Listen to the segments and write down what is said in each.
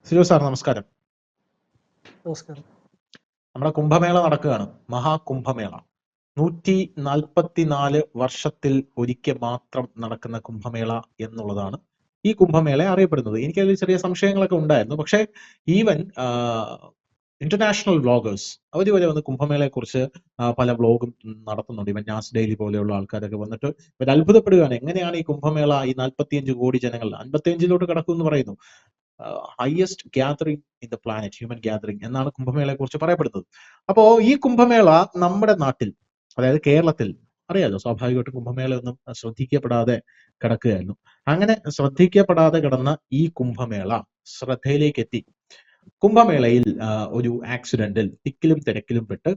Sujo sir നമസ്കാരം. നമസ്കാരം. നമ്മുടെ കുംഭമേള നടക്കുകയാണ്, മഹാകുംഭമേള. 144 വർഷത്തിൽ ഒരിക്കൽ മാത്രം നടക്കുന്ന കുംഭമേള എന്നുള്ളതാണ് ഈ കുംഭമേള അറിയപ്പെടുന്നത്. എനിക്കതിൽ ചെറിയ സംശയങ്ങളൊക്കെ ഉണ്ടായിരുന്നു. പക്ഷേ ഈവൻ ഇന്റർനാഷണൽ വ്ളോഗേഴ്സ് അവർ വരെ വന്ന് കുംഭമേളയെ കുറിച്ച് പല വ്ളോഗും നടത്തുന്നുണ്ട്. ഇവൻ നാസ് ഡെയിലി പോലെയുള്ള ആൾക്കാരൊക്കെ വന്നിട്ട് ഇവർ അത്ഭുതപ്പെടുകയാണ്, എങ്ങനെയാണ് ഈ കുംഭമേള ഈ 45 കോടി ജനങ്ങൾ 55 കടക്കും എന്ന് പറയുന്നു. Highest gathering in the planet, human gathering എന്നാണ് കുംഭമേളയെ കുറിച്ച് പറയപ്പെടുന്നത്. അപ്പോ ഈ കുംഭമേള നമ്മുടെ നാട്ടിൽ, അതായത് കേരളത്തിൽ അറിയാലോ, സ്വാഭാവികമായിട്ടും കുംഭമേള ഒന്നും ശ്രദ്ധിക്കപ്പെടാതെ കിടക്കുകയായിരുന്നു. അങ്ങനെ ശ്രദ്ധിക്കപ്പെടാതെ കിടന്ന ഈ കുംഭമേള ശ്രദ്ധയിലേക്ക് എത്തി. കുംഭമേളയിൽ ഒരു ആക്സിഡന്റിൽ തിക്കിലും തിരക്കിലും പെട്ട്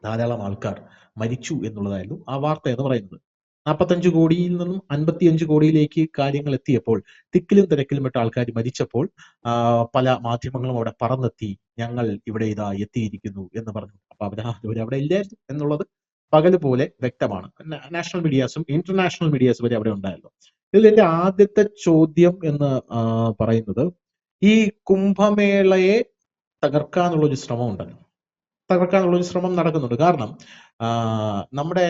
ധാരാളം ആൾക്കാർ മരിച്ചു എന്നുള്ളതായിരുന്നു ആ വാർത്ത എന്ന് പറയുന്നത്. 45 കോടിയിൽ നിന്നും 55 കോടിയിലേക്ക് കാര്യങ്ങൾ എത്തിയപ്പോൾ, തിക്കിലും തിരക്കിലും പെട്ട ആൾക്കാർ മരിച്ചപ്പോൾ പല മാധ്യമങ്ങളും അവിടെ പറന്നെത്തി, ഞങ്ങൾ ഇവിടെ ഇതാ എത്തിയിരിക്കുന്നു എന്ന് പറഞ്ഞു. അപ്പൊ അവരവിടെ ഇല്ലായിരുന്നു എന്നുള്ളത് പകല് പോലെ വ്യക്തമാണ്. നാഷണൽ മീഡിയാസും ഇന്റർനാഷണൽ മീഡിയാസും വരെ അവിടെ ഉണ്ടായിരുന്നു. ഇതിൽ എന്റെ ആദ്യത്തെ ചോദ്യം എന്ന് പറയുന്നത്, ഈ കുംഭമേളയെ തകർക്കാനുള്ളൊരു ശ്രമം ഉണ്ടല്ലോ, തകർക്കാനുള്ളൊരു ശ്രമം നടക്കുന്നുണ്ട്. കാരണം നമ്മുടെ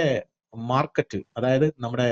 മാർക്കറ്റ്, അതായത് നമ്മുടെ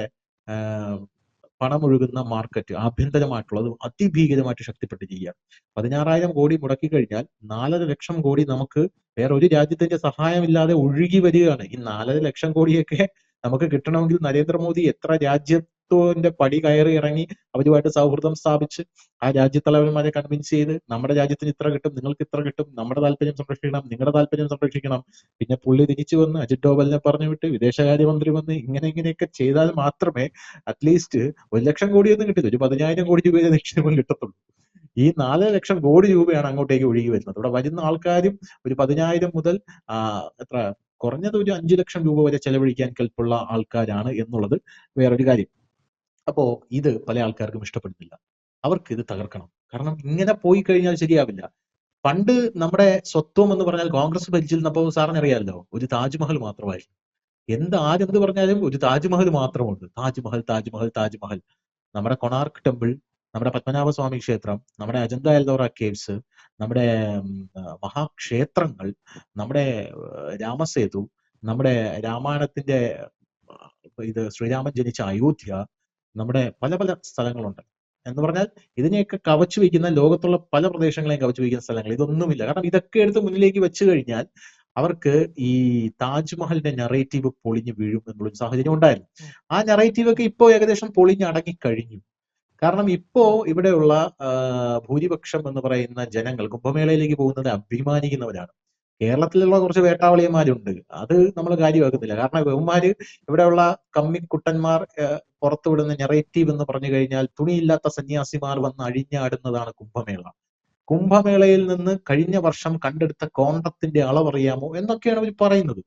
പണമൊഴുകുന്ന മാർക്കറ്റ് ആഭ്യന്തരമായിട്ടുള്ളത് അതിഭീകരമായിട്ട് ശക്തിപ്പെട്ടിരിക്കുകയാണ്. 16,000 കോടി മുടക്കി കഴിഞ്ഞാൽ 4.5 ലക്ഷം കോടി നമുക്ക് വേറെ ഒരു രാജ്യത്തിന്റെ സഹായമില്ലാതെ ഒഴുകി വരികയാണ്. ഈ 4.5 ലക്ഷം കോടിയൊക്കെ നമുക്ക് കിട്ടണമെങ്കിൽ നരേന്ദ്രമോദി എത്ര രാജ്യത്തിന്റെ പടി കയറി ഇറങ്ങി അവരുമായിട്ട് സൗഹൃദം സ്ഥാപിച്ച് ആ രാജ്യത്തലവന്മാരെ കൺവിൻസ് ചെയ്ത് നമ്മുടെ രാജ്യത്തിന് ഇത്ര കിട്ടും, നിങ്ങൾക്ക് ഇത്ര കിട്ടും, നമ്മുടെ താല്പര്യം സംരക്ഷിക്കണം, നിങ്ങളുടെ താല്പര്യം സംരക്ഷിക്കണം. പിന്നെ പുള്ളി തിരിച്ചു വന്ന് അജിത് ഡോവലിനെ പറഞ്ഞു വിട്ട് വിദേശകാര്യമന്ത്രി വന്ന് ഇങ്ങനെയൊക്കെ ചെയ്താൽ മാത്രമേ അറ്റ്ലീസ്റ്റ് 1 ലക്ഷം കോടിയൊന്നും കിട്ടില്ല, ഒരു 10,000 കോടി രൂപയുടെ നിക്ഷേപം കിട്ടത്തുള്ളൂ. ഈ 4 ലക്ഷം കോടി രൂപയാണ് അങ്ങോട്ടേക്ക് ഒഴുകി വരുന്നത്. ഇവിടെ വരുന്ന ആൾക്കാരും ഒരു 10,000 മുതൽ എത്ര കുറഞ്ഞത് ഒരു 5 ലക്ഷം രൂപ വരെ ചെലവഴിക്കാൻ കെൽപ്പുള്ള ആൾക്കാരാണ് എന്നുള്ളത് വേറൊരു കാര്യം. അപ്പോ ഇത് പല ആൾക്കാർക്കും ഇഷ്ടപ്പെടുന്നില്ല. അവർക്ക് ഇത് തകർക്കണം. കാരണം ഇങ്ങനെ പോയി കഴിഞ്ഞാൽ ശരിയാവില്ല. പണ്ട് നമ്മുടെ സ്വത്വം എന്ന് പറഞ്ഞാൽ കോൺഗ്രസ് ഭരിച്ചിരുന്നപ്പോൾ സാറിന് അറിയാമല്ലോ, ഒരു താജ്മഹൽ മാത്രമായിരുന്നു. ആരെന്ത് പറഞ്ഞാലും ഒരു താജ്മഹൽ മാത്രമുണ്ട്. താജ്മഹൽ താജ്മഹൽ താജ്മഹൽ. നമ്മുടെ കൊണാർക്ക് ടെമ്പിൾ, നമ്മുടെ പത്മനാഭസ്വാമി ക്ഷേത്രം, നമ്മുടെ അജന്ത എൽദോറ കേവ്സ്, നമ്മുടെ മഹാക്ഷേത്രങ്ങൾ, നമ്മുടെ രാമസേതു, നമ്മുടെ രാമായണത്തിന്റെ ഇത് ശ്രീരാമൻ ജനിച്ച അയോധ്യ, നമ്മുടെ പല പല സ്ഥലങ്ങളുണ്ട്. എന്ന് പറഞ്ഞാൽ ഇതിനെയൊക്കെ കവച്ചു വയ്ക്കുന്ന, ലോകത്തുള്ള പല പ്രദേശങ്ങളെയും കവച്ചു വയ്ക്കുന്ന സ്ഥലങ്ങൾ ഇതൊന്നുമില്ല. കാരണം ഇതൊക്കെ എടുത്ത് മുന്നിലേക്ക് വെച്ചു കഴിഞ്ഞാൽ അവർക്ക് ഈ താജ്മഹലിന്റെ നെറേറ്റീവ് പൊളിഞ്ഞു വീഴും എന്നുള്ളൊരു സാഹചര്യം ഉണ്ടായിരുന്നു. ആ നെറേറ്റീവ് ഒക്കെ ഇപ്പോൾ ഏകദേശം പൊളിഞ്ഞടങ്ങി കഴിഞ്ഞു. കാരണം ഇപ്പോ ഇവിടെയുള്ള ഭൂരിപക്ഷം എന്ന് പറയുന്ന ജനങ്ങൾ കുംഭമേളയിലേക്ക് പോകുന്നത് അഭിമാനിക്കുന്നവരാണ്. കേരളത്തിലുള്ള കുറച്ച് വേട്ടാവളിയന്മാരുണ്ട്, അത് നമ്മൾ കാര്യമാക്കുന്നില്ല. കാരണം ഇവന്മാര് ഇവിടെയുള്ള കമ്മിക്കുട്ടന്മാർ പുറത്തുവിടുന്ന നെറേറ്റീവ് എന്ന് പറഞ്ഞു കഴിഞ്ഞാൽ തുണിയില്ലാത്ത സന്യാസിമാർ വന്ന് അഴിഞ്ഞാടുന്നതാണ് കുംഭമേള. കുംഭമേളയിൽ നിന്ന് കഴിഞ്ഞ വർഷം കണ്ടെടുത്ത കോണ്ടത്തിന്റെ അളവറിയാമോ എന്നൊക്കെയാണ് അവർ പറയുന്നത്.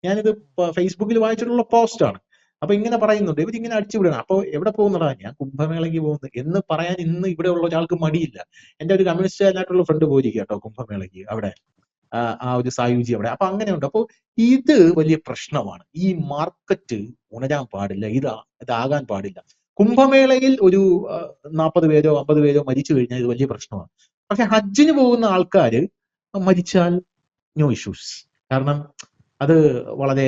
ഞാനിത് ഫേസ്ബുക്കിൽ വായിച്ചിട്ടുള്ള പോസ്റ്റാണ്. അപ്പൊ ഇങ്ങനെ പറയുന്നുണ്ട്, ഇവരിങ്ങനെ അടിച്ചുവിടണം. അപ്പൊ എവിടെ പോകുന്നടാ, ഞാൻ കുംഭമേളയ്ക്ക് പോകുന്നത് എന്ന് പറയാൻ ഇന്ന് ഇവിടെ ഉള്ള ഒരാൾക്ക് മടിയില്ല. എന്റെ ഒരു കമ്മ്യൂണിസ്റ്റുകാരനായിട്ടുള്ള ഫ്രണ്ട് പോയിരിക്കുക കേട്ടോ കുംഭമേളയ്ക്ക്, അവിടെ ആ ഒരു സായുജി അവിടെ. അപ്പൊ അങ്ങനെയുണ്ട്. അപ്പോൾ ഇത് വലിയ പ്രശ്നമാണ്. ഈ മാർക്കറ്റ് ഉണരാൻ പാടില്ല, ഇതാകാൻ പാടില്ല. കുംഭമേളയിൽ ഒരു 40 പേരോ 50 പേരോ മരിച്ചു കഴിഞ്ഞാൽ ഇത് വലിയ പ്രശ്നമാണ്. പക്ഷെ ഹജ്ജിന് പോകുന്ന ആൾക്കാര് മരിച്ചാൽ നോ ഇഷ്യൂസ്. കാരണം അത് വളരെ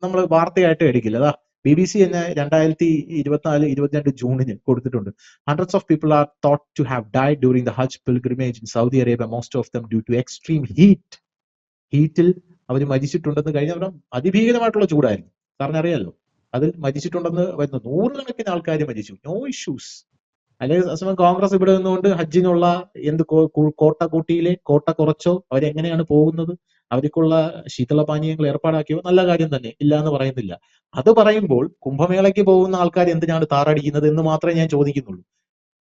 നമ്മൾ വാർത്തയായിട്ട് എടുക്കില്ല. അതാ BBC തന്നെ 2024-22 ജൂണിന് കൊടുത്തിട്ടുണ്ട്. Hundreds of people are thought to have died during the Hajj pilgrimage in Saudi Arabia, most of them due to extreme heat. ഹീറ്റിൽ അവർ മരിച്ചിട്ടുണ്ടെന്ന്. കഴിഞ്ഞ വർഷം അതിഭീകരമായിട്ടുള്ള ചൂടായിരുന്നു, സാറിന് അറിയാലോ. അതിൽ മരിച്ചിട്ടുണ്ടെന്ന് വരുന്നു, 100 കണക്കിന് ആൾക്കാർ മരിച്ചു. No issues. അല്ലെങ്കിൽ കോൺഗ്രസ് ഇവിടെ നിന്നുകൊണ്ട് ഹജ്ജിനുള്ള കോട്ട കൂട്ടിയിലെ കോട്ട കുറച്ചോ, അവരെങ്ങനെയാണ് പോകുന്നത്, അവർക്കുള്ള ശീതളപാനീയങ്ങൾ ഏർപ്പാടാക്കിയോ, നല്ല കാര്യം തന്നെ, ഇല്ല എന്ന് പറയുന്നില്ല. അത് പറയുമ്പോൾ കുംഭമേളയ്ക്ക് പോകുന്ന ആൾക്കാർ എന്തിനാണ് താറടിക്കുന്നത് എന്ന് മാത്രമേ ഞാൻ ചോദിക്കുന്നുള്ളൂ.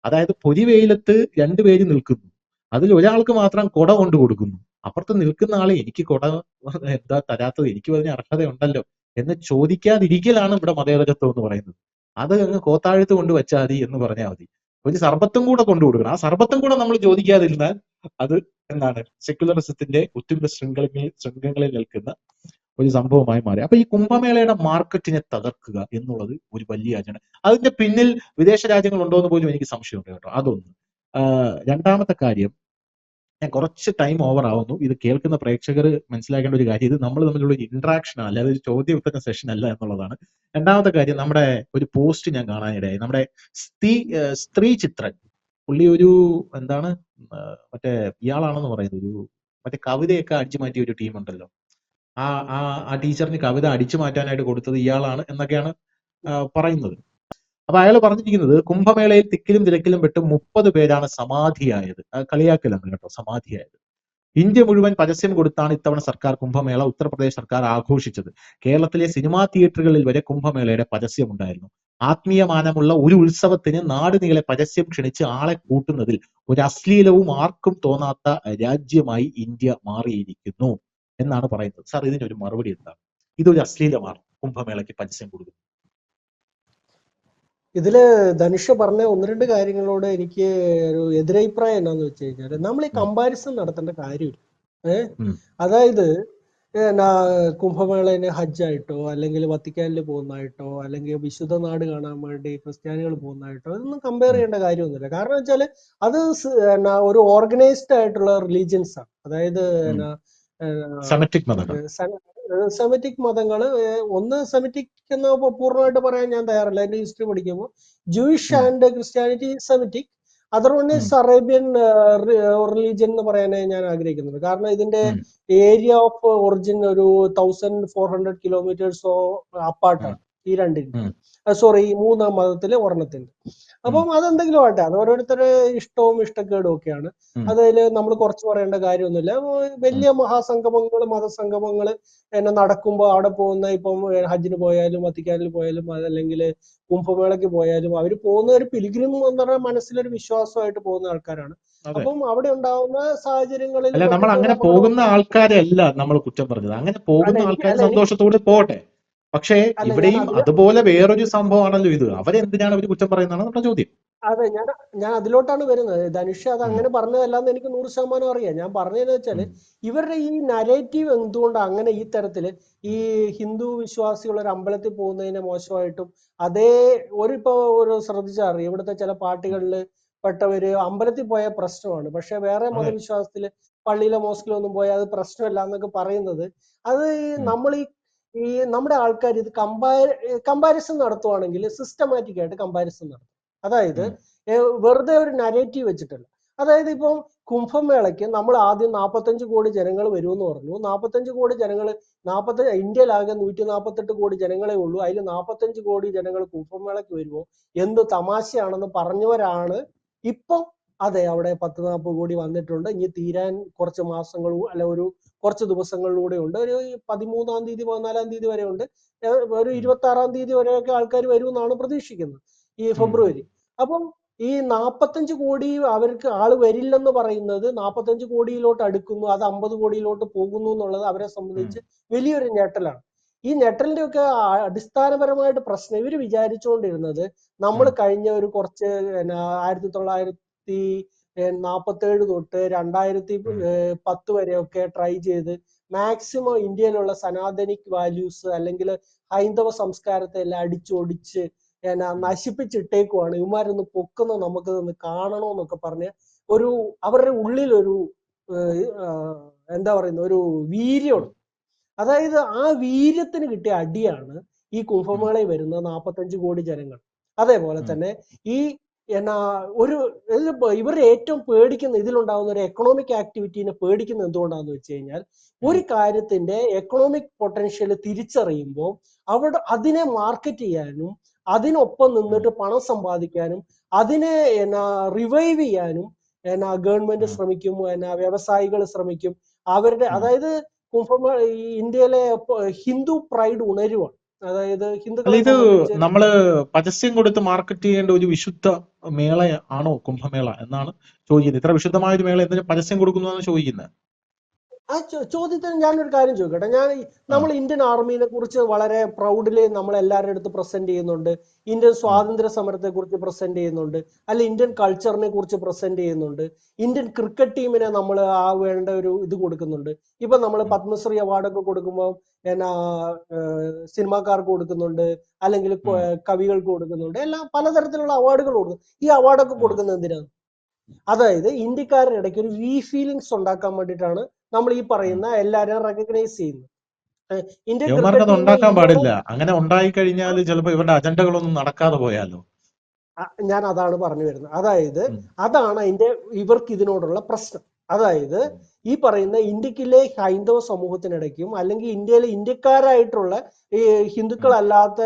അതായത് പൊരിവെയിലത്ത് 2 പേര് നിൽക്കുന്നു, അതിൽ ഒരാൾക്ക് മാത്രം കുട കൊണ്ട് കൊടുക്കുന്നു. അപ്പുറത്ത് നിൽക്കുന്ന ആളെ എനിക്ക് കുട എന്താ തരാത്തത്, എനിക്ക് അതിന് അർഹതയുണ്ടല്ലോ എന്ന് ചോദിക്കാതിരിക്കലാണ് ഇവിടെ മതേതരത്വം എന്ന് പറയുന്നത്. അത് അങ്ങ് കോത്താഴത്ത് കൊണ്ട് വെച്ചാൽ മതി എന്ന് പറഞ്ഞാൽ മതി. ഒരു സർബത്തും കൂടെ കൊണ്ടു കൊടുക്കണം. ആ സർബത്തും കൂടെ നമ്മൾ ചോദിക്കാതിരുന്നാൽ അത് സെക്യുലറിസത്തിന്റെ ഉത്തുംഗ ശൃംഖങ്ങളിൽ നിൽക്കുന്ന ഒരു സംഭവമായി മാറി. അപ്പൊ ഈ കുംഭമേളയുടെ മാർക്കറ്റിനെ തകർക്കുക എന്നുള്ളത് ഒരു വലിയ അജണ്ട. അതിന്റെ പിന്നിൽ വിദേശ രാജ്യങ്ങൾ ഉണ്ടോ എന്ന് പോലും എനിക്ക് സംശയമുണ്ട് കേട്ടോ. അതൊന്ന്. രണ്ടാമത്തെ കാര്യം, ഞാൻ കുറച്ച് ടൈം ഓവർ ആവുന്നു. ഇത് കേൾക്കുന്ന പ്രേക്ഷകർ മനസ്സിലാക്കേണ്ട ഒരു കാര്യം, ഇത് നമ്മൾ തമ്മിലുള്ള ഒരു ഇന്ററാക്ഷൻ അല്ല, അല്ലാതെ ഒരു ചോദ്യ ഉത്തര സെഷൻ അല്ല എന്നുള്ളതാണ്. രണ്ടാമത്തെ കാര്യം, നമ്മുടെ ഒരു പോസ്റ്റ് ഞാൻ കാണാനിടയായി. നമ്മുടെ സ്ത്രീ ചിത്രൻ, പുള്ളി ഒരു എന്താണ് മറ്റേ ഇയാളാണെന്ന് പറയുന്നത്, ഒരു മറ്റേ കവിതയൊക്കെ അടിച്ചു മാറ്റിയ ഒരു ടീമുണ്ടല്ലോ, ആ ആ ആ ടീച്ചറിന് കവിത അടിച്ചു മാറ്റാനായിട്ട് കൊടുത്തത് ഇയാളാണ് എന്നൊക്കെയാണ് പറയുന്നത്. അപ്പൊ അയാൾ പറഞ്ഞിരിക്കുന്നത്, കുംഭമേളയിൽ തിക്കിലും തിരക്കിലും പെട്ട് 30 പേരാണ് സമാധിയായത്. കളിയാക്കലാണ് കേട്ടോ, സമാധിയായത്. ഇന്ത്യ മുഴുവൻ പരസ്യം കൊടുത്താണ് ഇത്തവണ സർക്കാർ കുംഭമേള ഉത്തർപ്രദേശ് സർക്കാർ ആഘോഷിച്ചത്. കേരളത്തിലെ സിനിമാ തിയേറ്ററുകളിൽ വരെ കുംഭമേളയുടെ പരസ്യമുണ്ടായിരുന്നു. ആത്മീയമാനമുള്ള ഒരു ഉത്സവത്തിന് നാട് നീളെ പരസ്യം ക്ഷണിച്ച് ആളെ കൂട്ടുന്നതിൽ ഒരു അശ്ലീലവും ആർക്കും തോന്നാത്ത രാജ്യമായി ഇന്ത്യ മാറിയിരിക്കുന്നു എന്നാണ് പറയുന്നത്. സാർ, ഇതിനൊരു മറുപടി എന്താണ്? ഇതൊരു അശ്ലീലമാണ് കുംഭമേളയ്ക്ക് പരസ്യം കൊടുക്കുന്നത്? ഇതില് ധനുഷ് പറഞ്ഞ ഒന്ന് രണ്ട് കാര്യങ്ങളോട് എനിക്ക് ഒരു എതിരഭിപ്രായം എന്നാന്ന് വെച്ച് കഴിഞ്ഞാല്, നമ്മൾ ഈ കമ്പാരിസൺ നടത്തേണ്ട കാര്യമില്ല. അതായത് കുംഭമേളന് ഹജ്ജായിട്ടോ അല്ലെങ്കിൽ വത്തിക്കാനിൽ പോകുന്നതായിട്ടോ അല്ലെങ്കിൽ വിശുദ്ധ നാട് കാണാൻ വേണ്ടി ക്രിസ്ത്യാനികൾ പോകുന്നതായിട്ടോ ഇതൊന്നും കമ്പയർ ചെയ്യേണ്ട കാര്യമൊന്നുമില്ല. കാരണം വെച്ചാല് അത് ഒരു ഓർഗനൈസ്ഡ് ആയിട്ടുള്ള റിലീജിയൻസ് ആണ്. അതായത് സെമിറ്റിക് മതങ്ങള്, ഒന്ന് സെമിറ്റിക് എന്ന് പൂർണ്ണമായിട്ട് പറയാൻ ഞാൻ തയ്യാറല്ല. എന്റെ ഹിസ്റ്ററി പഠിക്കുമ്പോൾ Jewish and Christianity Semitic, other one is Arabian religion എന്ന് പറയാനേ ഞാൻ ആഗ്രഹിക്കുന്നുണ്ട്. കാരണം ഇതിന്റെ ഏരിയ ഓഫ് ഒറിജിൻ ഒരു 1400 കിലോമീറ്റേഴ്സോ അപ്പാർട്ടാണ് ഈ രണ്ടിന്റെ, സോറി ഈ മൂന്നാം മതത്തിലെ ഒരെണ്ണത്തിന്റെ. അപ്പം അതെന്തെങ്കിലും ആട്ടെ, അത് ഓരോരുത്തരുടെ ഇഷ്ടവും ഇഷ്ടക്കേടും ഒക്കെയാണ്. അതിൽ നമ്മൾ കുറച്ച് പറയേണ്ട കാര്യമൊന്നുമില്ല. വലിയ മഹാസംഗമങ്ങൾ, മതസംഗമങ്ങൾ നടക്കുമ്പോൾ അവിടെ പോകുന്ന, ഇപ്പം ഹജ്ജിന് പോയാലും വത്തിക്കാനിൽ പോയാലും അതല്ലെങ്കിൽ കുംഭമേളയ്ക്ക് പോയാലും അവർ പോകുന്ന ഒരു പിലിഗ്രിം എന്ന് പറഞ്ഞ മനസ്സിലൊരു വിശ്വാസമായിട്ട് പോകുന്ന ആൾക്കാരാണ്. അപ്പം അവിടെ ഉണ്ടാവുന്ന സാഹചര്യങ്ങളിൽ നമ്മൾ അങ്ങനെ പോകുന്ന ആൾക്കാരെ അല്ല നമ്മൾ കുറ്റം പറഞ്ഞത്. അങ്ങനെ പോകുന്ന ആൾക്കാർ സന്തോഷത്തോടെ പോട്ടെ. പക്ഷേ ഇവിടെയും അതുപോലെ വേറൊരു സംഭവമാണല്ലോ ഇത്. അവരെന്തിനാണ് അവർ കുറ്റം പറയുന്നതാണ് നമ്മുടെ ചോദ്യം. അതെ, ഞാൻ അതിലോട്ടാണ് വരുന്നത്. ധനുഷ് അത് അങ്ങനെ പറഞ്ഞതല്ലാന്ന് എനിക്ക് 100% അറിയാം. ഞാൻ പറഞ്ഞതെന്ന് വെച്ചാല്, ഇവരുടെ ഈ നരേറ്റീവ് എന്തുകൊണ്ട് അങ്ങനെ ഈ തരത്തില് ഈ ഹിന്ദു വിശ്വാസികൾ ഒരു അമ്പലത്തിൽ പോകുന്നതിനെ മോശമായിട്ടും, അതേ ഒരു ശ്രദ്ധിച്ചറിയാം, ഇവിടുത്തെ ചില പാർട്ടികളിൽ പെട്ടവര് അമ്പലത്തിൽ പോയ പ്രശ്നമാണ്, പക്ഷെ വേറെ മതവിശ്വാസത്തില് പള്ളിയിലോ മോസ്കിലോ ഒന്നും പോയാൽ അത് പ്രശ്നമല്ല എന്നൊക്കെ പറയുന്നത്, അത് നമ്മൾ ഈ നമ്മുടെ ആൾക്കാർ ഇത് കമ്പാരിസൺ നടത്തുവാണെങ്കിൽ സിസ്റ്റമാറ്റിക് ആയിട്ട് കമ്പാരിസൺ നടത്തും. അതായത് വെറുതെ ഒരു നരേറ്റീവ് വെച്ചിട്ടല്ല. അതായത് ഇപ്പം കുംഭമേളയ്ക്ക് നമ്മൾ ആദ്യം 45 കോടി ജനങ്ങൾ വരുമെന്ന് പറഞ്ഞു. 45 കോടി ജനങ്ങൾ, ഇന്ത്യയിലാകെ 148 കോടി ജനങ്ങളെ ഉള്ളൂ. അതിൽ 45 കോടി ജനങ്ങൾ കുംഭമേളയ്ക്ക് വരുമോ, എന്ത് തമാശയാണെന്ന് പറഞ്ഞവരാണ് ഇപ്പം അതെ അവിടെ 10-40 കോടി വന്നിട്ടുണ്ട്, ഇനി തീരാൻ കുറച്ച് മാസങ്ങളും അല്ല കുറച്ച് ദിവസങ്ങളിലൂടെ ഉണ്ട്. ഒരു 13-ാം തീയതി 14-ാം തീയതി വരെ ഉണ്ട്. ഒരു 26-ാം തീയതി വരെയൊക്കെ ആൾക്കാർ വരുമെന്നാണ് പ്രതീക്ഷിക്കുന്നത്, ഈ ഫെബ്രുവരി. അപ്പം ഈ 45 കോടി അവർക്ക് ആള് വരില്ലെന്ന് പറയുന്നത് 45 കോടിയിലോട്ട് അടുക്കുന്നു, അത് 50 കോടിയിലോട്ട് പോകുന്നു എന്നുള്ളത് അവരെ സംബന്ധിച്ച് വലിയൊരു ഞെട്ടലാണ്. ഈ ഞെട്ടലിന്റെ ഒക്കെ അടിസ്ഥാനപരമായിട്ട് പ്രശ്നം ഇവർ വിചാരിച്ചുകൊണ്ടിരുന്നത്, നമ്മൾ കഴിഞ്ഞ ഒരു കുറച്ച് 1947 തൊട്ട് 2010 വരെയൊക്കെ ട്രൈ ചെയ്ത് മാക്സിമം ഇന്ത്യയിലുള്ള സനാതനിക് വാല്യൂസ് അല്ലെങ്കിൽ ഹൈന്ദവ സംസ്കാരത്തെ എല്ലാം അടിച്ചൊടിച്ച് നശിപ്പിച്ചിട്ടേക്കുവാണ്, ഇവന്മാരൊന്ന് പൊക്കുന്ന നമുക്ക് കാണണമെന്നൊക്കെ പറഞ്ഞ് അവരുടെ ഉള്ളിലൊരു എന്താ പറയുന്ന ഒരു വീര്യമാണ്. അതായത് ആ വീര്യത്തിന് കിട്ടിയ അടിയാണ് ഈ കുംഭമേളയിൽ വരുന്ന 45 കോടി ജനങ്ങൾ. അതേപോലെ തന്നെ ഈ ഇവർ ഏറ്റവും പേടിക്കുന്ന, ഇതിലുണ്ടാകുന്ന ഒരു എക്കണോമിക് ആക്ടിവിറ്റീനെ പേടിക്കുന്നത് എന്തുകൊണ്ടാന്ന് വെച്ച് കഴിഞ്ഞാൽ, ഒരു കാര്യത്തിന്റെ എക്കണോമിക് പൊട്ടൻഷ്യൽ തിരിച്ചറിയുമ്പോൾ അതിനെ മാർക്കറ്റ് ചെയ്യാനും അതിനൊപ്പം നിന്നിട്ട് പണം സമ്പാദിക്കാനും അതിനെ റിവൈവ് ചെയ്യാനും ഗവൺമെന്റ് ശ്രമിക്കും, വ്യവസായികൾ ശ്രമിക്കും. അവരുടെ, അതായത് ഇന്ത്യയിലെ ഹിന്ദു പ്രൈഡ് ഉണരുവാണ്. അതായത് ഹിന്ദുക്കളെ സംബന്ധിച്ച് നമ്മള് പരസ്യം കൊടുത്ത് മാർക്കറ്റ് ചെയ്യേണ്ട ഒരു വിശുദ്ധ മേള ആണോ കുംഭമേള എന്നാണ് ചോദിക്കുന്നത്. ഇത്ര വിശുദ്ധമായ ഒരു മേള എന്തിനു പരസ്യം കൊടുക്കുന്നതാണ് ചോദിക്കുന്നത്. ആ ചോദ്യത്തിന് ഞാനൊരു കാര്യം ചോദിക്കട്ടെ. നമ്മൾ ഇന്ത്യൻ ആർമീനെ കുറിച്ച് വളരെ പ്രൗഡില് നമ്മൾ എല്ലാവരുടെ അടുത്ത് പ്രസന്റ് ചെയ്യുന്നുണ്ട്, ഇന്ത്യൻ സ്വാതന്ത്ര്യ സമരത്തെ കുറിച്ച് പ്രസന്റ് ചെയ്യുന്നുണ്ട്, അല്ല ഇന്ത്യൻ കൾച്ചറിനെ കുറിച്ച് പ്രസന്റ് ചെയ്യുന്നുണ്ട്, ഇന്ത്യൻ ക്രിക്കറ്റ് ടീമിനെ നമ്മൾ വേണ്ട ഒരു ഇത് കൊടുക്കുന്നുണ്ട്. ഇപ്പൊ നമ്മൾ പത്മശ്രീ അവാർഡൊക്കെ കൊടുക്കുമ്പോൾ സിനിമാക്കാർക്ക് കൊടുക്കുന്നുണ്ട്, അല്ലെങ്കിൽ കവികൾക്ക് കൊടുക്കുന്നുണ്ട്, എല്ലാം പലതരത്തിലുള്ള അവാർഡുകൾ കൊടുക്കും. ഈ അവാർഡൊക്കെ കൊടുക്കുന്നത് എന്തിനാണ്? അതായത് ഇന്ത്യക്കാരുടെ ഇടയ്ക്ക് ഒരു ഫീലിങ്സ് ഉണ്ടാക്കാൻ വേണ്ടിയിട്ടാണ് നമ്മൾ ഈ ഉം. പറയുന്ന എല്ലാവരെയും റെക്കഗ്നൈസ് ചെയ്യുന്നത്. ഇന്ത്യൻ യവന്മാർക്ക് ക്രിക്കറ്റ് അത് ടീം ഉണ്ടാക്കാൻ ഇന്ത്യയുടെ പാടില്ല. അങ്ങനെ ഉണ്ടായി കഴിഞ്ഞാൽ ചിലപ്പോൾ ഇവരുടെ അജണ്ടകളൊന്നും നടക്കാതെ പോയാലോ. ഞാൻ അതാണ് പറഞ്ഞു വരുന്നത്. അതായത് ഉം. അതാണ് അതിന്റെ ഇവർക്ക് ഇതിനോടുള്ള പ്രശ്നം. അതായത് ഉം. ഈ പറയുന്ന ഇന്ത്യക്കിലെ ഹൈന്ദവ സമൂഹത്തിനിടയ്ക്കും അല്ലെങ്കിൽ ഇന്ത്യയിലെ ഇന്ത്യക്കാരായിട്ടുള്ള ഈ ഉം. ഹിന്ദുക്കളല്ലാത്ത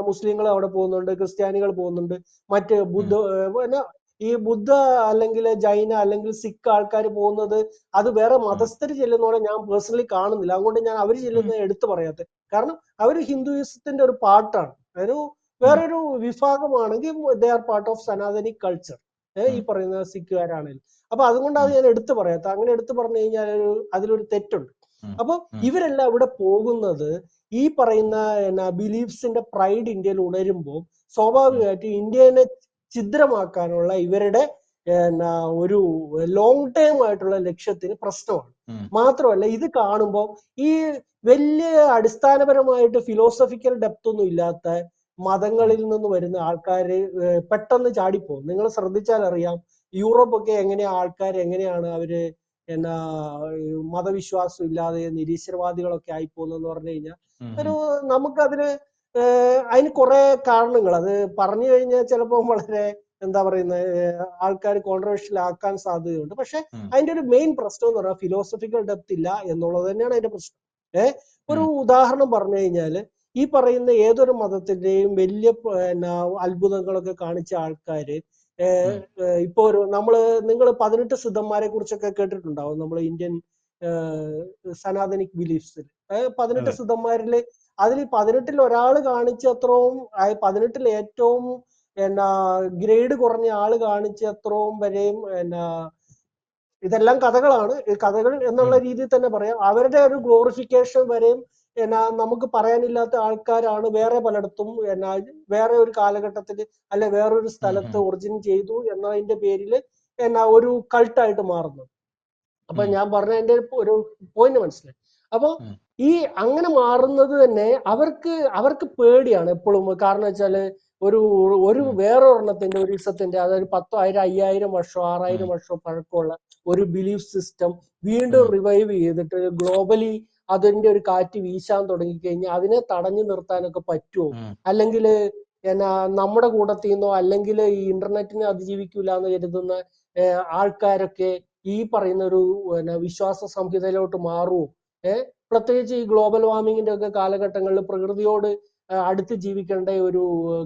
മുസ്ലിങ്ങൾ അവിടെ പോകുന്നുണ്ട്, ക്രിസ്ത്യാനികൾ പോകുന്നുണ്ട്, മറ്റ് ഉം. പിന്നെ ഈ ബുദ്ധ അല്ലെങ്കിൽ ജൈന അല്ലെങ്കിൽ സിഖ് ആൾക്കാർ പോകുന്നത് അത് വേറെ ഉം. മതസ്ഥർ ചെല്ലുന്നതോടെ ഞാൻ പേഴ്സണലി കാണുന്നില്ല. അതുകൊണ്ട് ഞാൻ അവർ ഉം. ചെല്ലുന്നത് എടുത്തു പറയാത്തത്. കാരണം അവർ ഹിന്ദുയിസത്തിന്റെ ഒരു പാർട്ടാണ്. ഒരു ഉം. വേറൊരു വിഭാഗമാണെങ്കിൽ they are part of Sanatani culture. ഈ ഉം. പറയുന്ന സിഖുകാരാണെങ്കിലും. അപ്പൊ അതുകൊണ്ട് അത് ഉം. ഞാൻ എടുത്തു പറയാത്ത. അങ്ങനെ എടുത്തു പറഞ്ഞു കഴിഞ്ഞാൽ അതിലൊരു തെറ്റുണ്ട്. ഉം. അപ്പൊ ഉം. ഇവരെല്ലാം ഇവിടെ പോകുന്നത് ഈ പറയുന്ന ബിലീഫ്സിന്റെ പ്രൈഡ് ഇന്ത്യയിൽ ഉണരുമ്പോൾ ഉം. സ്വാഭാവികമായിട്ട് ഇന്ത്യനെ ഛിദ്രമാക്കാനുള്ള ഇവരുടെ ഒരു ലോങ് ടേം ആയിട്ടുള്ള ലക്ഷ്യത്തിന് പ്രശ്നമാണ്. ഉം. മാത്രമല്ല ഇത് കാണുമ്പോൾ ഈ വലിയ അടിസ്ഥാനപരമായിട്ട് ഫിലോസഫിക്കൽ ഡെപ്ത് ഒന്നും ഇല്ലാത്ത ഉം. മതങ്ങളിൽ നിന്ന് വരുന്ന ആൾക്കാര് പെട്ടെന്ന് ചാടിപ്പോകും. നിങ്ങൾ ശ്രദ്ധിച്ചാൽ അറിയാം, യൂറോപ്പൊക്കെ എങ്ങനെയാ ആൾക്കാർ എങ്ങനെയാണ് അവര് എന്നാ മതവിശ്വാസം ഇല്ലാതെ നിരീശ്വരവാദികളൊക്കെ ആയി പോകുന്നതെന്ന് പറഞ്ഞു കഴിഞ്ഞാൽ ഉം. ഒരു ഉം. നമുക്കതിന് അതിന് കുറെ കാരണങ്ങൾ അത് പറഞ്ഞു കഴിഞ്ഞാൽ ചിലപ്പോൾ വളരെ എന്താ പറയുന്നത് ആൾക്കാർ കോൺട്രവേഴ്ഷ്യൽ ആക്കാൻ സാധ്യതയുണ്ട്. പക്ഷെ ഉം. അതിന്റെ ഒരു മെയിൻ പ്രശ്നം എന്ന് പറഞ്ഞാൽ ഫിലോസഫിക്കൽ ഡെപ്ത് ഇല്ല എന്നുള്ളത് തന്നെയാണ് അതിന്റെ പ്രശ്നം. ഒരു ഉം. ഉദാഹരണം പറഞ്ഞു കഴിഞ്ഞാല് ഈ പറയുന്ന ഏതൊരു മതത്തിന്റെയും വലിയ അത്ഭുതങ്ങളൊക്കെ കാണിച്ച ആൾക്കാര് ഉം. ഇപ്പൊ നിങ്ങൾ 18 സിദ്ധന്മാരെ കുറിച്ചൊക്കെ കേട്ടിട്ടുണ്ടാവും നമ്മൾ ഇന്ത്യൻ സനാതനിക് ബിലീഫ്സിൽ. 18 അതെ. സിദ്ധന്മാരില് അതിൽ 18-ൽ ഒരാൾ കാണിച്ച അത്രയും 18-ൽ ഏറ്റവും ഗ്രേഡ് കുറഞ്ഞ ആള് കാണിച്ച അത്രയും വരെയും ഇതെല്ലാം കഥകളാണ്. ഈ കഥകൾ എന്നുള്ള ഉം. രീതിയിൽ തന്നെ പറയാം. അവരുടെ ഒരു ഗ്ലോറിഫിക്കേഷൻ വരെയും നമുക്ക് പറയാനില്ലാത്ത ആൾക്കാരാണ് വേറെ പലയിടത്തും വേറെ ഒരു കാലഘട്ടത്തിൽ അല്ലെ വേറൊരു ഉം. സ്ഥലത്ത് ഉം. ഒറിജിൻ ചെയ്തു എന്നതിന്റെ പേരിൽ ഒരു കൾട്ടായിട്ട് മാറുന്നത്. അപ്പൊ ഉം. ഞാൻ പറഞ്ഞതിന്റെ ഒരു പോയിന്റ് മനസ്സിലായി. അപ്പൊ ഉം. ഈ അങ്ങനെ മാറുന്നത് തന്നെ അവർക്ക് പേടിയാണ് എപ്പോഴും. കാരണം വെച്ചാല് ഒരു ഒരു ഉം. വേറൊരെണ്ണത്തിന്റെ ഒരു ഇസത്തിന്റെ അതായത് 10,000 5,000 വർഷം 6,000 ഉം. വർഷം പഴക്കമുള്ള ഒരു ബിലീഫ് സിസ്റ്റം വീണ്ടും ഉം. റിവൈവ് ചെയ്തിട്ട് ഗ്ലോബലി അതിന്റെ ഒരു കാറ്റ് വീശാൻ തുടങ്ങിക്കഴിഞ്ഞാൽ അതിനെ തടഞ്ഞു നിർത്താനൊക്കെ പറ്റുമോ? ഉം. അല്ലെങ്കിൽ നമ്മുടെ കൂട്ടത്തിൽ നിന്നോ അല്ലെങ്കിൽ ഈ ഇന്റർനെറ്റിനെ അതിജീവിക്കൂല എന്ന് കരുതുന്ന ആൾക്കാരൊക്കെ ഈ പറയുന്ന ഒരു വിശ്വാസ സംഹിതയിലോട്ട് മാറുമോ? പ്രത്യേകിച്ച് ഈ ഗ്ലോബൽ വാർമിങ്ങിന്റെ ഒക്കെ കാലഘട്ടങ്ങളിൽ പ്രകൃതിയോട് അടുത്ത് ജീവിക്കേണ്ട ഒരു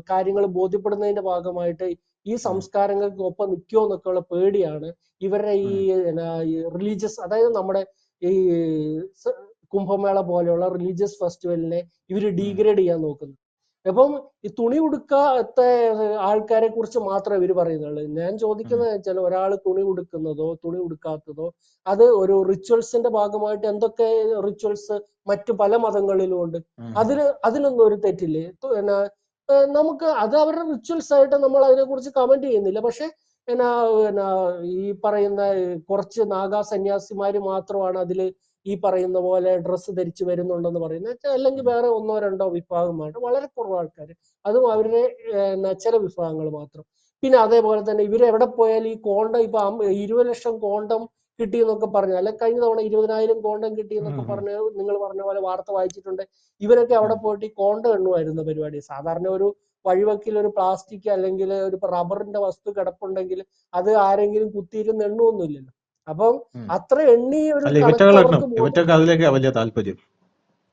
കാര്യങ്ങൾ ബോധ്യപ്പെടുന്നതിന്റെ ഭാഗമായിട്ട് ഈ സംസ്കാരങ്ങൾക്ക് ഒപ്പം നിൽക്കുമോ എന്നൊക്കെയുള്ള പേടിയാണ് ഇവരുടെ ഈ റിലീജിയസ്, അതായത് നമ്മുടെ ഈ കുംഭമേള പോലെയുള്ള റിലീജിയസ് ഫെസ്റ്റിവലിനെ ഇവര് ഡീഗ്രേഡ് ചെയ്യാൻ നോക്കുന്നത്. അപ്പം ഈ തുണി ഉടുക്കാത്ത ആൾക്കാരെ കുറിച്ച് മാത്രമേ ഇവര് പറയുന്നുള്ളൂ. ഞാൻ ചോദിക്കുന്നത് വെച്ചാൽ ഒരാൾ തുണി ഉടുക്കുന്നതോ തുണി ഉടുക്കാത്തതോ അത് ഒരു റിച്വൽസിന്റെ ഭാഗമായിട്ട് എന്തൊക്കെ റിച്വൽസ് മറ്റു പല മതങ്ങളിലും ഉണ്ട്. അതിലൊന്നും ഒരു തെറ്റില്ലേ? നമുക്ക് അത് അവരുടെ റിച്വൽസ് ആയിട്ട് നമ്മൾ അതിനെക്കുറിച്ച് കമന്റ് ചെയ്യുന്നില്ല. പക്ഷെ ഈ പറയുന്ന കുറച്ച് നാഗാ സന്യാസിമാര് മാത്രമാണ് അതില് ഈ പറയുന്ന പോലെ ഡ്രസ്സ് ധരിച്ചു വരുന്നുണ്ടെന്ന് പറയുന്നത്. അല്ലെങ്കിൽ വേറെ 1-2 വിഭാഗമാണ്, വളരെ കുറവ് ആൾക്കാർ, അതും അവരുടെ ചില വിഭാഗങ്ങൾ മാത്രം. പിന്നെ അതേപോലെ തന്നെ ഇവര് എവിടെ പോയാലും ഈ കോണ്ടം ഇപ്പൊ 20 ലക്ഷം കോണ്ടം കിട്ടി എന്നൊക്കെ പറഞ്ഞു, അല്ലെ കഴിഞ്ഞ തവണ 20,000 കോണ്ടം കിട്ടി എന്നൊക്കെ പറഞ്ഞ് നിങ്ങൾ പറഞ്ഞ പോലെ വാർത്ത വായിച്ചിട്ടുണ്ട്. ഇവരൊക്കെ അവിടെ പോയിട്ട് ഈ കോണ്ടം എണ്ണുമായിരുന്ന പരിപാടി. സാധാരണ ഒരു വഴിവക്കിൽ ഒരു പ്ലാസ്റ്റിക് അല്ലെങ്കിൽ ഒരു റബ്ബറിന്റെ വസ്തു കിടപ്പുണ്ടെങ്കിൽ അത് ആരെങ്കിലും കുത്തിയിരുന്ന് എണ്ണുമൊന്നുമില്ലല്ലോ. അപ്പം അത്ര എണ്ണി ഒരു അല്ല, കണക്ക് അവർക്ക് ഇവറ്റൊക്കെ അതിലേക്ക് വലിയ താല്പര്യം.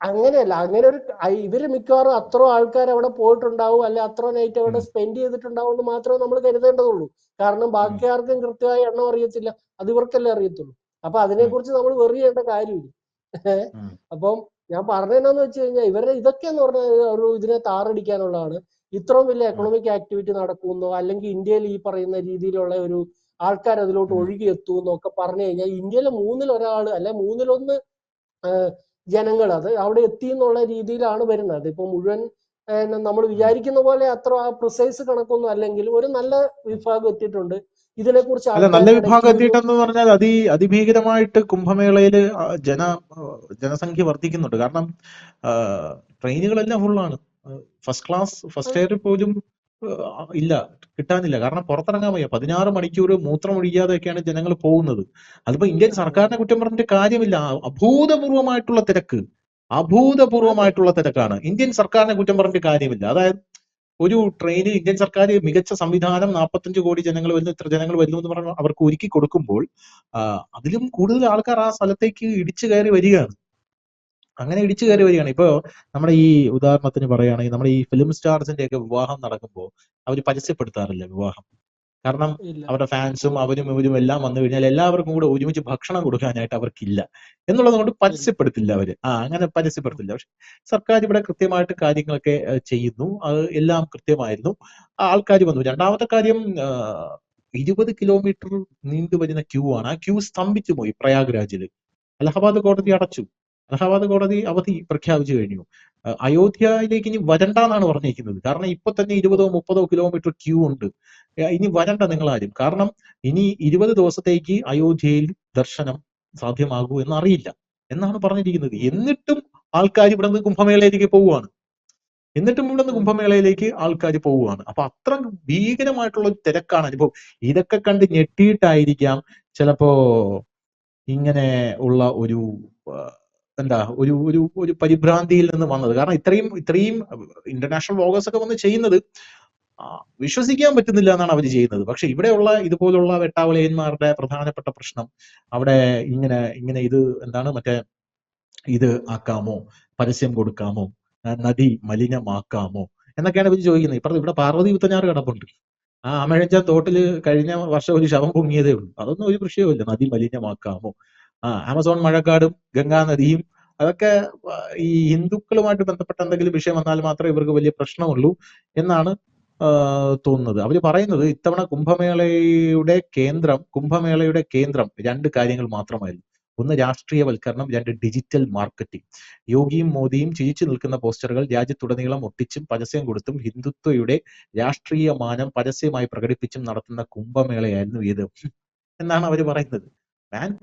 അങ്ങനെയല്ല. അങ്ങനെ ഒരു ഇവര് മിക്കവാറും അത്ര ആൾക്കാർ അവിടെ പോയിട്ടുണ്ടാവും, അല്ലെ അത്ര നൈറ്റ് അവിടെ സ്പെൻഡ് ചെയ്തിട്ടുണ്ടാവും എന്ന് മാത്രമേ നമ്മൾ കരുതേണ്ടതുള്ളൂ. കാരണം ബാക്കി ആർക്കും കൃത്യമായ എണ്ണം അറിയത്തില്ല, അത് ഇവർക്കല്ലേ അറിയത്തുള്ളൂ. അപ്പൊ അതിനെക്കുറിച്ച് നമ്മൾ വെറി ചെയ്യേണ്ട കാര്യമില്ല. അപ്പം ഞാൻ പറഞ്ഞതെന്നു വെച്ച് കഴിഞ്ഞാൽ ഇവരുടെ ഇതൊക്കെ എന്ന് പറഞ്ഞാൽ ഒരു ഇതിനെ താറടിക്കാനുള്ളതാണ്. ഇത്രയും വലിയ എക്കണോമിക് ആക്ടിവിറ്റി നടക്കുന്നു, അല്ലെങ്കിൽ ഇന്ത്യയിൽ ഈ പറയുന്ന രീതിയിലുള്ള ഒരു ആൾക്കാർ അതിലോട്ട് ഒഴുകി എത്തുമെന്നൊക്കെ പറഞ്ഞു കഴിഞ്ഞാൽ ഇന്ത്യയിലെ 1/3 അല്ലെ 1/1 ജനങ്ങൾ അത് അവിടെ എത്തി എന്നുള്ള രീതിയിലാണ് വരുന്നത്. ഇപ്പൊ മുഴുവൻ നമ്മൾ വിചാരിക്കുന്ന പോലെ അത്ര പ്രിസൈസ് കണക്കൊന്നും അല്ലെങ്കിലും ഒരു നല്ല വിഭാഗം എത്തിയിട്ടുണ്ട്. ഇതിനെക്കുറിച്ച് അല്ല, നല്ല ആൾക്കാരുടെ വിഭാഗം ഇടയ്ക്ക് എത്തിയിട്ടെന്ന് പറഞ്ഞാൽ അതിഭീകരമായിട്ട് കുംഭമേളയിൽ ജനസംഖ്യ വർദ്ധിക്കുന്നുണ്ട്. കാരണം ട്രെയിനുകളെല്ലാം ഫുള്ളാണ്. ഫസ്റ്റ് ക്ലാസ് ഫസ്റ്റ് എയർ പോലും ഇല്ല. കിട്ടാനില്ല. കാരണം പുറത്തിറങ്ങാൻ വയ്യ. 16 മണിക്കൂർ മൂത്രം ഒഴിക്കാതെയൊക്കെയാണ് ജനങ്ങൾ പോകുന്നത്. അതിപ്പോ ഇന്ത്യൻ സർക്കാരിനെ കുറ്റം പറഞ്ഞിട്ട് കാര്യമില്ല. അഭൂതപൂർവമായിട്ടുള്ള തിരക്ക്, അതെ അഭൂതപൂർവമായിട്ടുള്ള തിരക്കാണ്. ഇന്ത്യൻ സർക്കാരിനെ കുറ്റം പറഞ്ഞിട്ട് കാര്യമില്ല. അതായത് ഒരു ട്രെയിനിൽ ഇന്ത്യൻ സർക്കാർ മികച്ച സംവിധാനം 45 കോടി ജനങ്ങൾ വരുന്നു, ഇത്ര ജനങ്ങൾ വരുന്നു എന്ന് പറഞ്ഞ് അവർക്ക് ഒരുക്കി കൊടുക്കുമ്പോൾ അതിലും കൂടുതൽ ആൾക്കാർ ആ സ്ഥലത്തേക്ക് ഇടിച്ചു കയറി വരികയാണ്. അങ്ങനെ ഇടിച്ചു കയറി അതെ വരികയാണ്. ഇപ്പൊ നമ്മുടെ ഈ ഉദാഹരണത്തിന് പറയുകയാണെങ്കിൽ നമ്മുടെ ഈ ഫിലിം സ്റ്റാർസിന്റെ ഒക്കെ വിവാഹം നടക്കുമ്പോൾ അവർ പരസ്യപ്പെടുത്താറില്ല വിവാഹം. കാരണം ഇല്ല അവരുടെ ഫാൻസും അവരും ഇവരും എല്ലാം വന്നു കഴിഞ്ഞാൽ എല്ലാവർക്കും കൂടെ ഒരുമിച്ച് ഭക്ഷണം കൊടുക്കാനായിട്ട് അവർക്കില്ല എന്നുള്ളത് കൊണ്ട് ഇല്ല പരസ്യപ്പെടുത്തില്ല അവര്. അങ്ങനെ പരസ്യപ്പെടുത്തില്ല. പക്ഷെ സർക്കാർ ഇവിടെ കൃത്യമായിട്ട് കാര്യങ്ങളൊക്കെ ചെയ്യുന്നു. അത് എല്ലാം കൃത്യമായിരുന്നു. ആൾക്കാർ വന്നു. രണ്ടാമത്തെ കാര്യം 20 കിലോമീറ്റർ നീണ്ടു വരുന്ന ക്യൂ ആണ്. ആ ക്യൂ സ്തംഭിച്ചു പോയി പ്രയാഗ്രാജിൽ. അലഹബാദ് കോടതി അടച്ചു. അലഹബാദ് കോടതി അവധി പ്രഖ്യാപിച്ചു കഴിഞ്ഞു. അയോധ്യയിലേക്ക് ഇനി വരണ്ടെന്നാണ് പറഞ്ഞിരിക്കുന്നത്. കാരണം ഇപ്പൊ തന്നെ 20-30 കിലോമീറ്റർ ക്യൂ ഉണ്ട്. ഇനി വരണ്ട നിങ്ങളാരും. കാരണം ഇനി 20 ദിവസത്തേക്ക് അയോധ്യയിൽ ദർശനം സാധ്യമാകൂ എന്നറിയില്ല എന്നാണ് പറഞ്ഞിരിക്കുന്നത്. എന്നിട്ടും ആൾക്കാർ ഇവിടെ നിന്ന് കുംഭമേളയിലേക്ക് പോവുകയാണ്. കുംഭമേളയിലേക്ക് ആൾക്കാർ പോവുകയാണ്. അപ്പൊ അത്ര ഭീകരമായിട്ടുള്ള ഒരു തിരക്കാണ്. ഇപ്പൊ ഇതൊക്കെ കണ്ട് ഞെട്ടിയിട്ടായിരിക്കാം ചിലപ്പോ ഇങ്ങനെ ഉള്ള ഒരു എന്താ ഒരു ഒരു ഒരു പരിഭ്രാന്തിയിൽ നിന്ന് വന്നത്. കാരണം ഇത്രയും ഇന്റർനാഷണൽ വ്ളോഗേഴ്സ് ഒക്കെ വന്ന് ചെയ്യുന്നത് വിശ്വസിക്കാൻ പറ്റുന്നില്ല എന്നാണ് അവർ ചെയ്യുന്നത്. പക്ഷെ ഇവിടെയുള്ള ഇതുപോലുള്ള വെട്ടാവളിയന്മാരുടെ പ്രധാനപ്പെട്ട പ്രശ്നം അവിടെ ഇങ്ങനെ ഇത് എന്താണ് മറ്റേ ഇത് ആക്കാമോ, പരസ്യം കൊടുക്കാമോ, നദി മലിനമാക്കാമോ എന്നൊക്കെയാണ് ഇവർ ചോദിക്കുന്നത്. ഇവിടെ പാർവതി പുത്തനാറ് കിടപ്പുണ്ട്. ആ ആമഴഞ്ച തോട്ടില് കഴിഞ്ഞ വർഷം ഒരു ശവം പൊങ്ങിയതേ ഉള്ളൂ. അതൊന്നും ഒരു വിഷയമില്ല. നദി മലിനമാക്കാമോ? ആമസോൺ മഴക്കാടും ഗംഗാ നദിയും അതൊക്കെ ഈ ഹിന്ദുക്കളുമായിട്ട് ബന്ധപ്പെട്ട എന്തെങ്കിലും വിഷയം വന്നാൽ മാത്രമേ ഇവർക്ക് വലിയ പ്രശ്നമുള്ളൂ എന്നാണ് തോന്നുന്നത്. അവര് പറയുന്നത് ഇത്തവണ കുംഭമേളയുടെ കേന്ദ്രം 2 കാര്യങ്ങൾ മാത്രമായിരുന്നു. ഒന്ന് രാഷ്ട്രീയവൽക്കരണം, 2 ഡിജിറ്റൽ മാർക്കറ്റിംഗ്. യോഗിയും മോദിയും ചിരിച്ചു നിൽക്കുന്ന പോസ്റ്ററുകൾ രാജ്യത്തുടനീളം ഒട്ടിച്ചും പരസ്യം കൊടുത്തും ഹിന്ദുത്വയുടെ രാഷ്ട്രീയ മാനം പരസ്യമായി പ്രകടിപ്പിച്ചും നടത്തുന്ന കുംഭമേളയായിരുന്നു ഇത് എന്നാണ് അവർ പറയുന്നത്.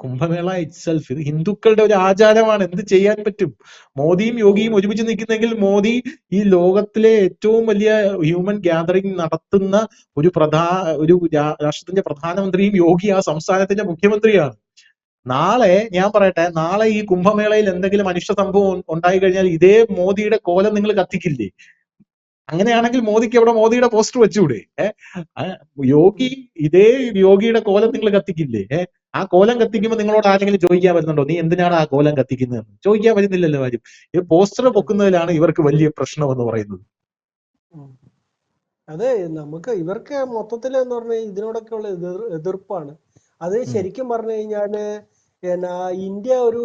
കുംഭമേള ഇറ്റ്സെൽഫ് ഇത് ഹിന്ദുക്കളുടെ ഒരു ആചാരമാണ്. എന്ത് ചെയ്യാൻ പറ്റും? മോദിയും യോഗിയും ഒരുമിച്ച് നിൽക്കുന്നെങ്കിൽ മോദി ഈ ലോകത്തിലെ ഏറ്റവും വലിയ ഹ്യൂമൻ ഗ്യാതറിംഗ് നടത്തുന്ന ഒരു രാഷ്ട്രത്തിന്റെ പ്രധാനമന്ത്രിയും യോഗി ആ സംസ്ഥാനത്തിന്റെ മുഖ്യമന്ത്രിയാണ്. നാളെ ഞാൻ പറയട്ടെ, നാളെ ഈ കുംഭമേളയിൽ എന്തെങ്കിലും അനിഷ്ട സംഭവം ഉണ്ടായി കഴിഞ്ഞാൽ ഇതേ മോദിയുടെ കോലം നിങ്ങൾ കത്തിക്കില്ലേ? അങ്ങനെയാണെങ്കിൽ മോദിക്ക് അവിടെ മോദിയുടെ പോസ്റ്റർ വെച്ചുകൂടെ? ഇതേ യോഗിയുടെ കോലം നിങ്ങൾ കത്തിക്കില്ലേ? ആ കോലം കത്തിക്കുമ്പോൾ നിങ്ങളോട് ആരെങ്കിലും ചോദിക്കാൻ വരുന്നുണ്ടോ, നീ എന്തിനാണ് ആ കോലം കത്തിക്കുന്നതെന്ന്? ചോദിക്കാൻ വരുന്നില്ലല്ലോ ആരും. ഈ പോസ്റ്റർ പൊക്കുന്നതിലാണ് ഇവർക്ക് വലിയ പ്രശ്നം എന്ന് പറയുന്നത്. അതെ, ഇവർക്ക് മൊത്തത്തിൽ എന്ന് പറഞ്ഞാൽ ഇതിനോടൊക്കെ ഉള്ള എതിർപ്പാണ്. അത് ശരിക്കും പറഞ്ഞു കഴിഞ്ഞാല് ഇന്ത്യ ഒരു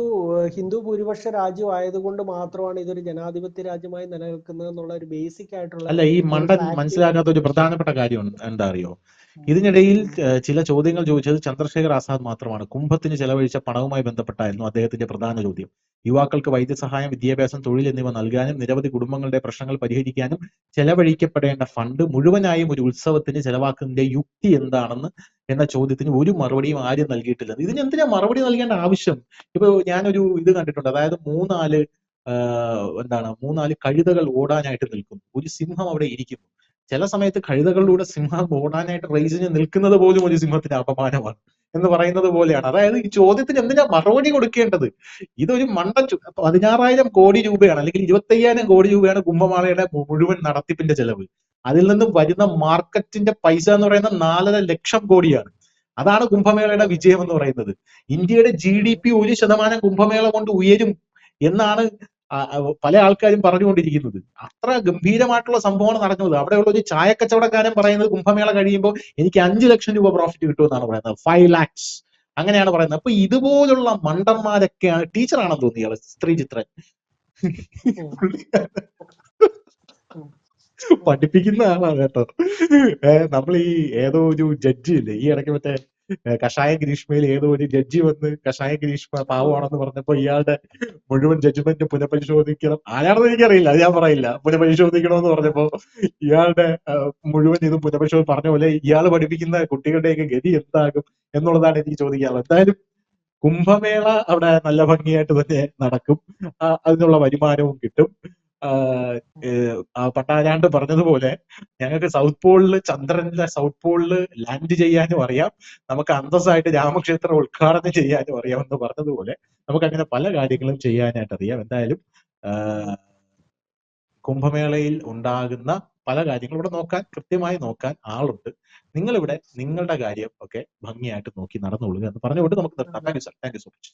ഹിന്ദു ഭൂരിപക്ഷ രാജ്യമായതുകൊണ്ട് മാത്രമാണ് ഇതൊരു ജനാധിപത്യ രാജ്യമായി നിലനിൽക്കുന്നത് എന്നുള്ള ഒരു ബേസിക് ആയിട്ടുള്ള അല്ല, ഈ മണ്ടൻ മനസ്സിലാക്കാത്ത ഒരു പ്രധാനപ്പെട്ട കാര്യം എന്താ അറിയോ? ഇതിനിടയിൽ ചില ചോദ്യങ്ങൾ ചോദിച്ചത് ചന്ദ്രശേഖർ ആസാദ് മാത്രമാണ്. കുംഭത്തിന് ചെലവഴിച്ച പണവുമായി ബന്ധപ്പെട്ടായിരുന്നു അദ്ദേഹത്തിന്റെ പ്രധാന ചോദ്യം. യുവാക്കൾക്ക് വൈദ്യസഹായം, വിദ്യാഭ്യാസം, തൊഴിൽ എന്നിവ നൽകാനും നിരവധി കുടുംബങ്ങളുടെ പ്രശ്നങ്ങൾ പരിഹരിക്കാനും ചെലവഴിക്കപ്പെടേണ്ട ഫണ്ട് മുഴുവനായും ഒരു ഉത്സവത്തിന് ചെലവാക്കുന്നതിന്റെ യുക്തി എന്താണെന്ന് എന്ന ചോദ്യത്തിന് ഒരു മറുപടിയും ആരും നൽകിയിട്ടില്ല. ഇതിന് എന്തിനാ മറുപടി നൽകേണ്ട ആവശ്യം? ഇപ്പൊ ഞാനൊരു ഇത് കണ്ടിട്ടുണ്ട്. അതായത് മൂന്നാല് കഴുതകൾ ഓടാനായിട്ട് നിൽക്കുന്നു. ഒരു സിംഹം അവിടെ ഇരിക്കുന്നു. ചില സമയത്ത് കഴുതകളിലൂടെ സിംഹം ഓടാനായിട്ട് റേസിന് നിൽക്കുന്നത് പോലും ഒരു സിംഹത്തിന് അപമാനമാണ് എന്ന് പറയുന്നത് പോലെയാണ്. അതായത് ഈ ചോദ്യത്തിന് എന്തിനാ മറുപടി കൊടുക്കേണ്ടത്? ഇതൊരു 16,000 കോടി രൂപയാണ്, അല്ലെങ്കിൽ 25,000 കോടി രൂപയാണ് കുംഭമേളയുടെ മുഴുവൻ നടത്തിപ്പിന്റെ ചെലവ്. അതിൽ നിന്നും വരുന്ന മാർക്കറ്റിന്റെ പൈസ എന്ന് പറയുന്നത് 4.5 ലക്ഷം കോടിയാണ്. അതാണ് കുംഭമേളയുടെ വിജയം എന്ന് പറയുന്നത്. ഇന്ത്യയുടെ GDP 1% കുംഭമേള കൊണ്ട് ഉയരും എന്നാണ് പല ആൾക്കാരും പറഞ്ഞുകൊണ്ടിരിക്കുന്നത്. അത്ര ഗംഭീരമായിട്ടുള്ള സംഭവമാണ് നടക്കുന്നത്. അവിടെയുള്ള ഒരു ചായ കച്ചവടക്കാരൻ പറയുന്നത് കുംഭമേള കഴിയുമ്പോൾ എനിക്ക് 5 ലക്ഷം രൂപ പ്രോഫിറ്റ് കിട്ടുമെന്നാണ് പറയുന്നത്. 5 lakhs അങ്ങനെയാണ് പറയുന്നത്. അപ്പൊ ഇതുപോലുള്ള മണ്ടന്മാരൊക്കെയാണ്. ടീച്ചറാണെന്ന് തോന്നിയ സ്ത്രീ ചിത്രൻ പഠിപ്പിക്കുന്ന ആളാണ് കേട്ടോ. നമ്മൾ ഈ ഏതോ ഒരു ജഡ്ജി ഇല്ലേ ഈ ഇടയ്ക്ക് മറ്റേ കഷായ ഗ്രീഷ്മയിൽ ഏതോ ഒരു ജഡ്ജി വന്ന് കഷായ ഗ്രീഷ്മ പാവമാണെന്ന് പറഞ്ഞപ്പോ ഇയാളുടെ മുഴുവൻ ജഡ്ജ്മെന്റ് പുനഃപരിശോധിക്കണം. ആരാണെന്ന് എനിക്കറിയില്ല, അത് ഞാൻ പറയില്ല. പുനഃപരിശോധിക്കണമെന്ന് പറഞ്ഞപ്പോ ഇയാളുടെ മുഴുവൻ ഇതും പുനഃപരിശോധന പറഞ്ഞ പോലെ ഇയാൾ പഠിപ്പിക്കുന്ന കുട്ടികളുടെയൊക്കെ ഗതി എന്താകും എന്നുള്ളതാണ് എനിക്ക് ചോദിക്കാനുള്ളത്. എന്തായാലും കുംഭമേള അവിടെ നല്ല ഭംഗിയായിട്ട് തന്നെ നടക്കും. അതിനുള്ള വരുമാനവും കിട്ടും. പട്ടാരാണ്ട് പറഞ്ഞതുപോലെ ഞങ്ങൾക്ക് സൗത്ത് പോളില് ചന്ദ്രനിലെ സൗത്ത് പോളില് ലാൻഡ് ചെയ്യാനും അറിയാം, നമുക്ക് അന്തസ്സായിട്ട് രാമക്ഷേത്രം ഉദ്ഘാടനം ചെയ്യാനും അറിയാമെന്ന് പറഞ്ഞതുപോലെ നമുക്ക് അങ്ങനെ പല കാര്യങ്ങളും ചെയ്യാനായിട്ട് അറിയാം. എന്തായാലും കുംഭമേളയിൽ ഉണ്ടാകുന്ന പല കാര്യങ്ങളും ഇവിടെ നോക്കാൻ, കൃത്യമായി നോക്കാൻ ആളുണ്ട്. നിങ്ങളിവിടെ നിങ്ങളുടെ കാര്യം ഒക്കെ ഭംഗിയായിട്ട് നോക്കി നടന്നുകൊള്ളുക എന്ന് പറഞ്ഞുകൊണ്ട് നമുക്ക് നിർത്താം. Thank you sir, thank you so much.